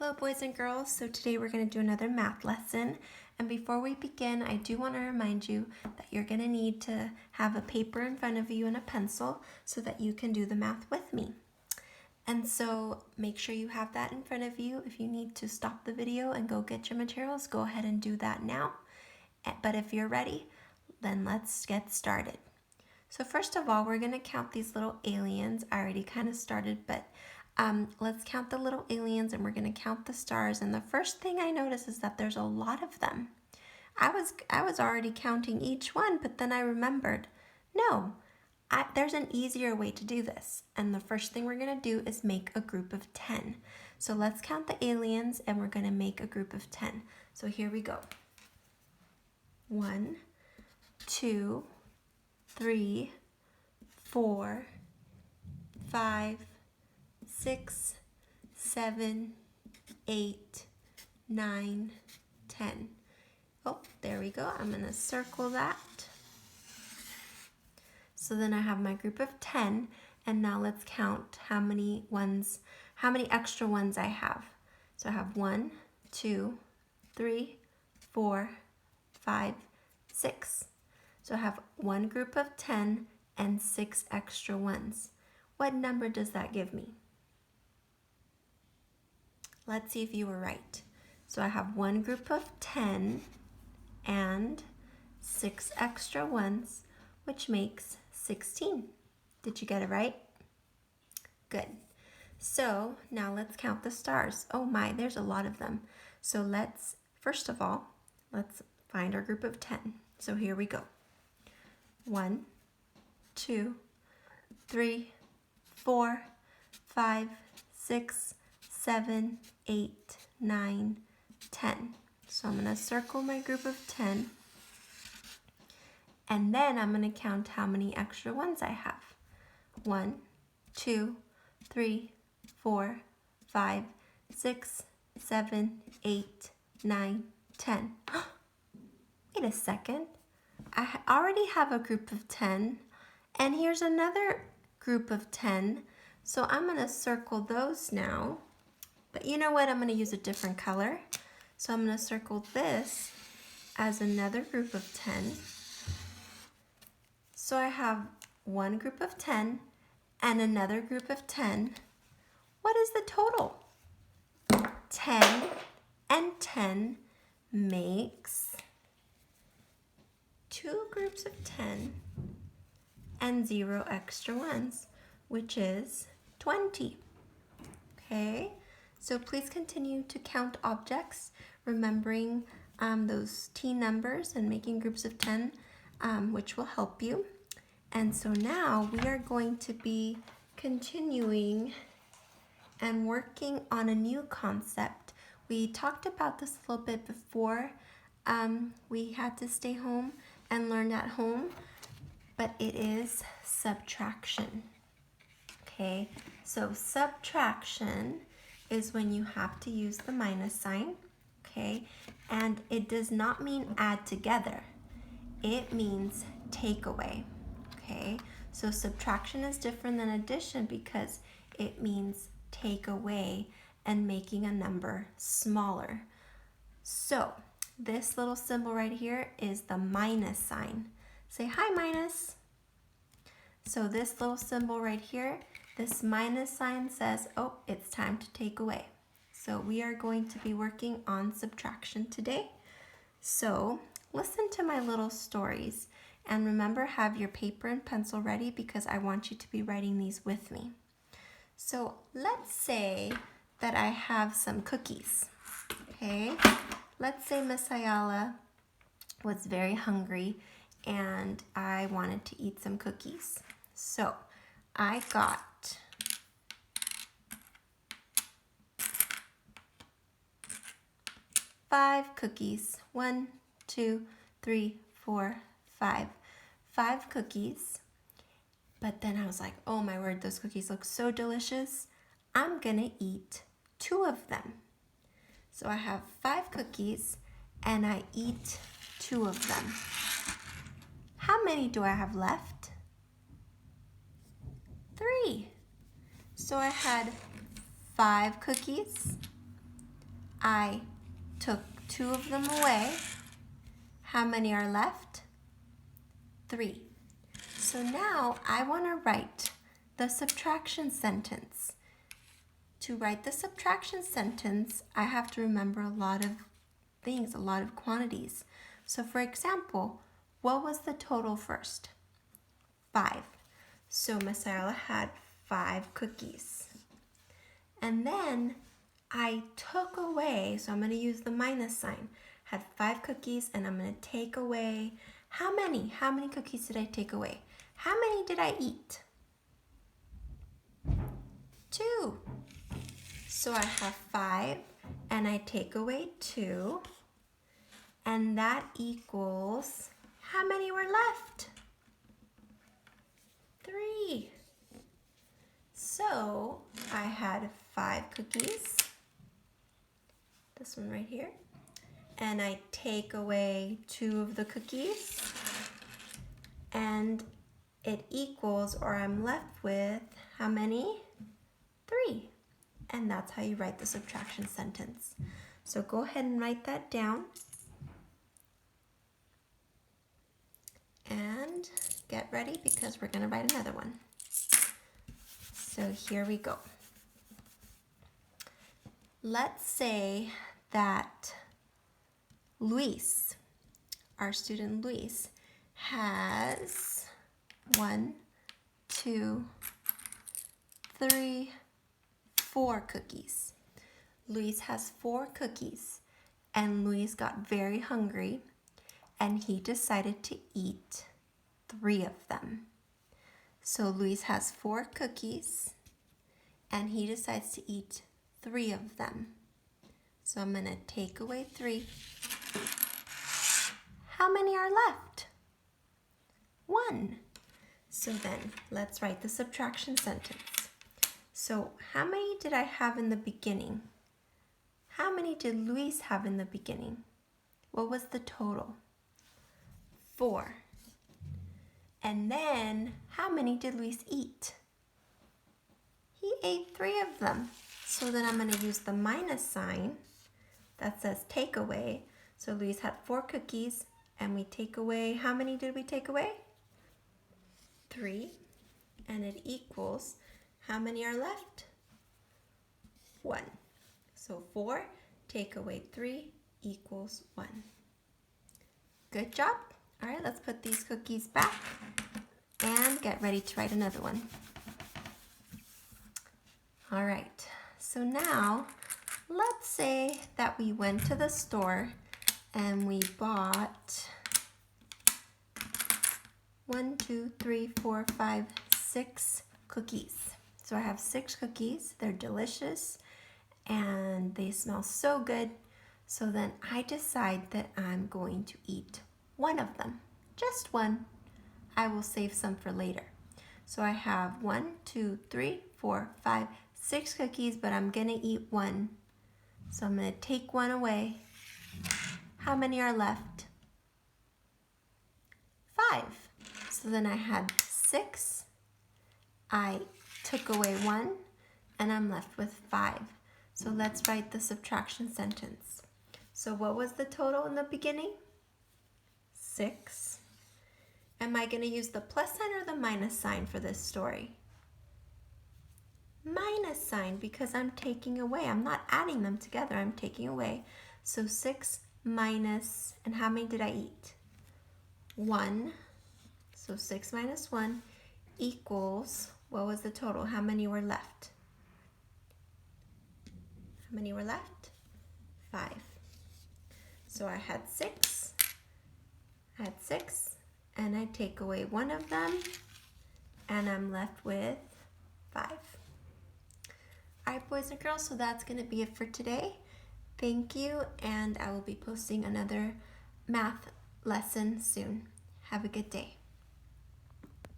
Hello boys and girls, so today we're going to do another math lesson, and before we begin I do want to remind you that you're going to need to have a paper in front of you and a pencil so that you can do the math with me. And so make sure you have that in front of you. If you need to stop the video and go get your materials, go ahead and do that now. But if you're ready, then let's get started. So first of all, we're going to count these little aliens. I already kind of started, but let's count the little aliens and we're going to count the stars. And the first thing I notice is that there's a lot of them. I was already counting each one, but then I remembered, no, there's an easier way to do this. And the first thing we're going to do is make a group of 10. So let's count the aliens and we're going to make a group of 10. So here we go. 1, 2, 3, 4, 5, 6, 7, 8, 9, 10. Oh, there we go. I'm going to circle that. So then I have my group of 10, and now let's count how many extra ones I have. So I have 1, 2, 3, 4, 5, 6. So I have one group of 10 and 6 extra ones. What number does that give me? Let's see if you were right. So I have one group of 10 and 6 extra ones, which makes 16. Did you get it right? Good. So now let's count the stars. Oh my, there's a lot of them. So first of all, let's find our group of 10. So here we go. 1, 2, 3, 4, 5, 6, 7, 8, 9, 10. So I'm going to circle my group of 10. And then I'm going to count how many extra ones I have. 1, 2, 3, 4, 5, 6, 7, 8, 9, 10. Wait a second. I already have a group of 10. And here's another group of 10. So I'm going to circle those now. But you know what? I'm going to use a different color. So I'm going to circle this as another group of 10. So I have one group of 10 and another group of 10. What is the total? 10 and 10 makes 2 groups of 10 and 0 extra ones, which is 20. Okay, so please continue to count objects, remembering those T numbers and making groups of 10, which will help you. And so now we are going to be continuing and working on a new concept. We talked about this a little bit before. We had to stay home and learn at home, but it is subtraction. Okay, so subtraction is when you have to use the minus sign, okay? And it does not mean add together. It means take away, okay? So subtraction is different than addition because it means take away and making a number smaller. So this little symbol right here is the minus sign. Say hi, minus. So this little symbol right here, this minus sign says, oh, it's time to take away. So we are going to be working on subtraction today. So listen to my little stories and remember, have your paper and pencil ready because I want you to be writing these with me. So let's say that I have some cookies, okay? Let's say Miss Ayala was very hungry and I wanted to eat some cookies. So I got 5 cookies. 1, 2, 3, 4, 5. 5 cookies. But then I was like, oh my word, those cookies look so delicious. I'm gonna eat 2 of them. So I have 5 cookies and I eat 2 of them. How many do I have left? 3. So I had 5 cookies I took 2 of them away. How many are left? 3. So now I want to write the subtraction sentence. To write the subtraction sentence, I have to remember a lot of things, a lot of quantities. So for example, what was the total first? 5. So Miss Ayala had 5 cookies. And then I took away, so I'm going to use the minus sign, had 5 cookies and I'm going to take away, how many? How many cookies did I take away? How many did I eat? 2. So I have 5 and I take away 2 and that equals, how many were left? 3. So I had 5 cookies, this one right here, and I take away 2 of the cookies and it equals, or I'm left with, how many? 3. And that's how you write the subtraction sentence. So go ahead and write that down. And get ready because we're going to write another one. So here we go. Let's say that Luis, our student Luis, has 1, 2, 3, 4 cookies. Luis has 4 cookies and Luis got very hungry and he decided to eat 3 of them. So Luis has 4 cookies and he decides to eat 3 of them. So I'm going to take away 3. How many are left? 1. So then let's write the subtraction sentence. So how many did I have in the beginning? How many did Luis have in the beginning? What was the total? 4. And then how many did Luis eat? He ate 3 of them. So then I'm going to use the minus sign that says take away. So Luis had 4 cookies and we take away, how many did we take away? 3. And it equals, how many are left? 1. So 4 take away 3 equals 1. Good job. All right, let's put these cookies back and get ready to write another one. All right, so now let's say that we went to the store and we bought 1, 2, 3, 4, 5, 6 cookies. So I have 6 cookies. They're delicious and they smell so good. So then I decide that I'm going to eat 1 of them, just 1. I will save some for later. So I have 1, 2, 3, 4, 5, 6 cookies, but I'm gonna eat 1. So I'm gonna take 1 away. How many are left? 5. So then I had 6. I took away 1 and I'm left with 5. So let's write the subtraction sentence. So what was the total in the beginning? 6. Am I going to use the plus sign or the minus sign for this story? Minus sign, because I'm taking away. I'm not adding them together. I'm taking away. So 6 minus, and how many did I eat? 1. So 6 minus 1 equals, what was the total? How many were left? How many were left? 5. So I had 6. And I take away 1 of them and I'm left with 5. All right, boys and girls, so that's going to be it for today. Thank you, and I will be posting another math lesson soon. Have a good day.